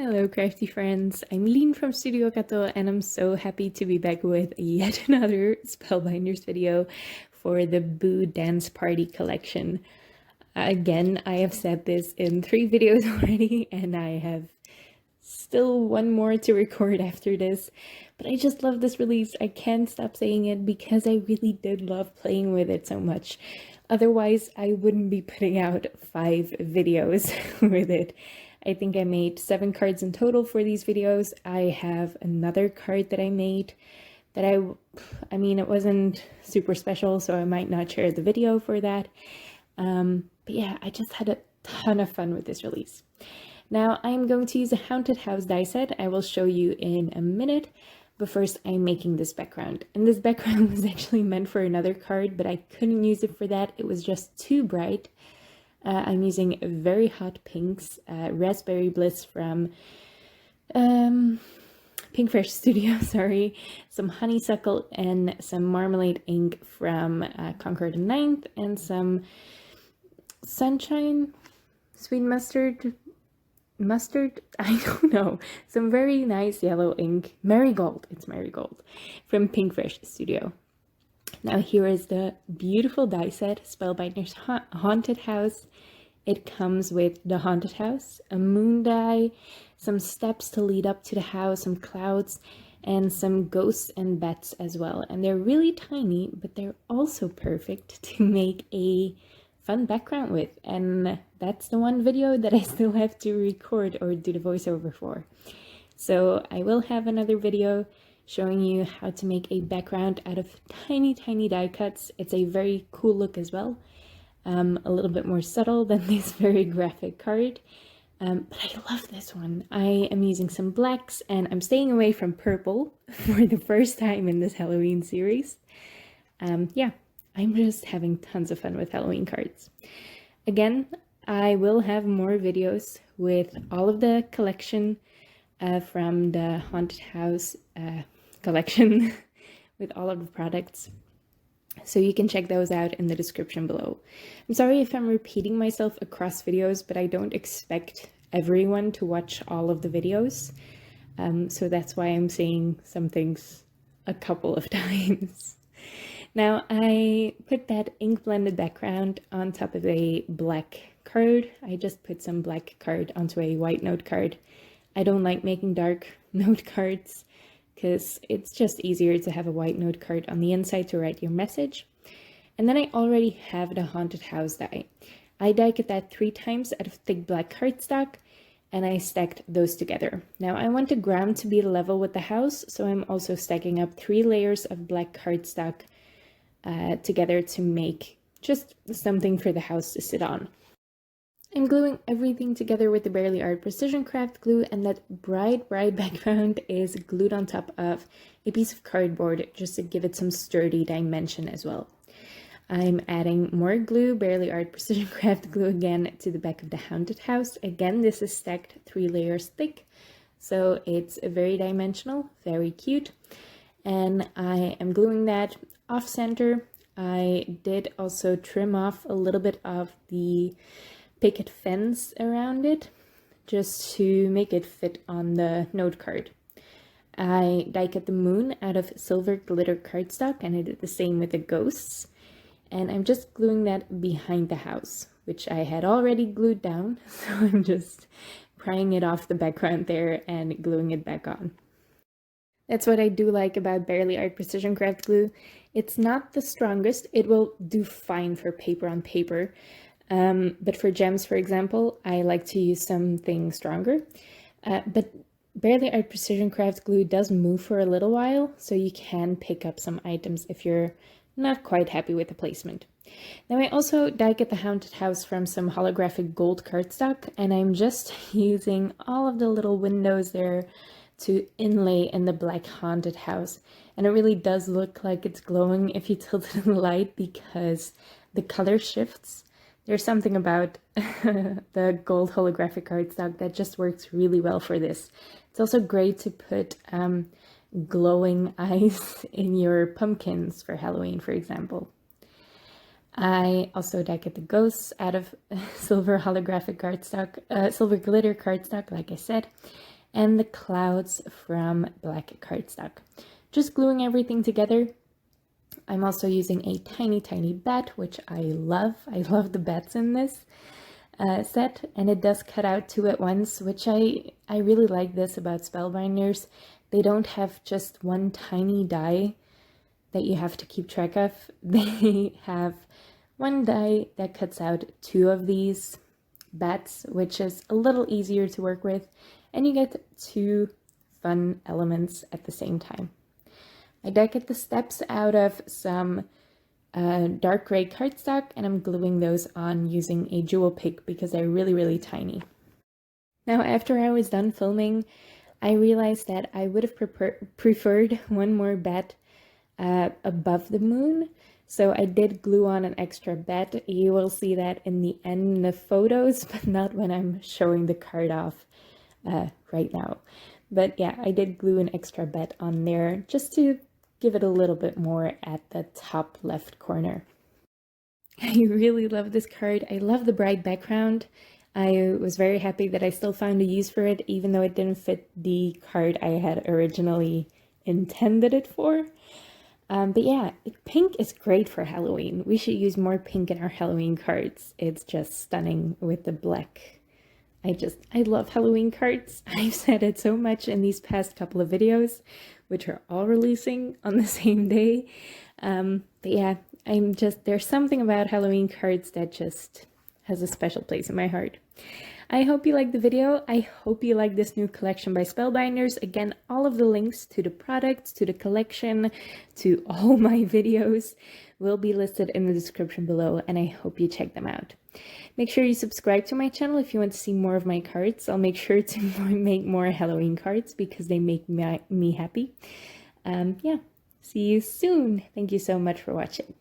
Hello crafty friends, I'm Lean from Studio Kato and I'm so happy to be back with yet another Spellbinders video for the Boo Dance Party collection. Again, I have said this in 3 videos already and I have still one more to record after this, but I just love this release. I can't stop saying it because I really did love playing with it so much. Otherwise, I wouldn't be putting out 5 videos with it. I think I made 7 cards in total for these videos. I have another card that I made that I mean, it wasn't super special, so I might not share the video for that. But yeah, I just had a ton of fun with this release. Now I'm going to use a Haunted House die set. I will show you in a minute, but first I'm making this background. And this background was actually meant for another card, but I couldn't use it for that. It was just too bright. I'm using very hot pinks, Raspberry Bliss from Pinkfresh Studio, sorry, some honeysuckle and some marmalade ink from Concord 9th, and some sunshine, sweet mustard, I don't know, some very nice yellow ink, marigold, it's marigold, from Pinkfresh Studio. Now here is the beautiful die set, Spellbinders Haunted House. It comes with the Haunted House, a moon die, some steps to lead up to the house, some clouds, and some ghosts and bats as well. And they're really tiny, but they're also perfect to make a fun background with. And that's the one video that I still have to record or do the voiceover for. So I will have another video showing you how to make a background out of tiny die cuts. It's a very cool look as well, a little bit more subtle than this very graphic card, but I love this one. I am using some blacks and I'm staying away from purple for the first time in this Halloween series. Yeah, I'm just having tons of fun with Halloween cards. Again, I will have more videos with all of the collection from the Haunted House collection with all of the products, so you can check those out in the description below. I'm sorry if I'm repeating myself across videos, but I don't expect everyone to watch all of the videos, so that's why I'm saying some things a couple of times. Now I put that ink blended background on top of a black card. I just put some black card onto a white note card. I don't like making dark note cards because it's just easier to have a white note card on the inside to write your message. And then I already have the Haunted House die. I die cut that 3 times out of thick black cardstock, and I stacked those together. Now I want the ground to be level with the house, so I'm also stacking up 3 layers of black cardstock together to make just something for the house to sit on. I'm gluing everything together with the Barely Art Precision Craft glue, and that bright background is glued on top of a piece of cardboard just to give it some sturdy dimension as well. I'm adding more glue, Barely Art Precision Craft glue again, to the back of the Haunted House. Again, this is stacked 3 layers thick, so it's very dimensional, very cute. And I am gluing that off center. I did also trim off a little bit of the picket fence around it just to make it fit on the note card. I die cut the moon out of silver glitter cardstock, and I did the same with the ghosts. And I'm just gluing that behind the house, which I had already glued down, so I'm just prying it off the background there and gluing it back on. That's what I do like about Barely Art Precision Craft glue. It's not the strongest. It will do fine for paper on paper. But for gems, for example, I like to use something stronger. But Barely Art Precision Craft glue does move for a little while, so you can pick up some items if you're not quite happy with the placement. Now I also die cut the Haunted House from some holographic gold cardstock, and I'm just using all of the little windows there to inlay in the black Haunted House. And it really does look like it's glowing if you tilt it in the light because the color shifts. There's something about the gold holographic cardstock that just works really well for this. It's also great to put glowing eyes in your pumpkins for Halloween, for example. I also die-cut the ghosts out of silver holographic cardstock, silver glitter cardstock, like I said, and the clouds from black cardstock. Just gluing everything together. I'm also using a tiny bat, which I love. I love the bats in this set, and it does cut out 2 at once, which I really like this about Spellbinders. They don't have just one tiny die that you have to keep track of. They have one die that cuts out 2 of these bats, which is a little easier to work with, and you get 2 fun elements at the same time. I die-cut the steps out of some dark gray cardstock, and I'm gluing those on using a jewel pick because they're really tiny. Now, after I was done filming, I realized that I would have preferred one more bat above the moon. So I did glue on an extra bat. You will see that in the end in the photos, but not when I'm showing the card off right now. But yeah, I did glue an extra bat on there just to give it a little bit more at the top left corner. I really love this card. I love the bright background. I was very happy that I still found a use for it, even though it didn't fit the card I had originally intended it for. But yeah, pink is great for Halloween. We should use more pink in our Halloween cards. It's just stunning with the black. I love Halloween cards. I've said it so much in these past couple of videos, which are all releasing on the same day. But yeah, there's something about Halloween cards that just has a special place in my heart. I hope you liked the video. I hope you like this new collection by Spellbinders. Again, all of the links to the products, to the collection, to all my videos will be listed in the description below, and I hope you check them out. Make sure you subscribe to my channel if you want to see more of my cards. I'll make sure to make more Halloween cards because they make me happy. Yeah, see you soon. Thank you so much for watching.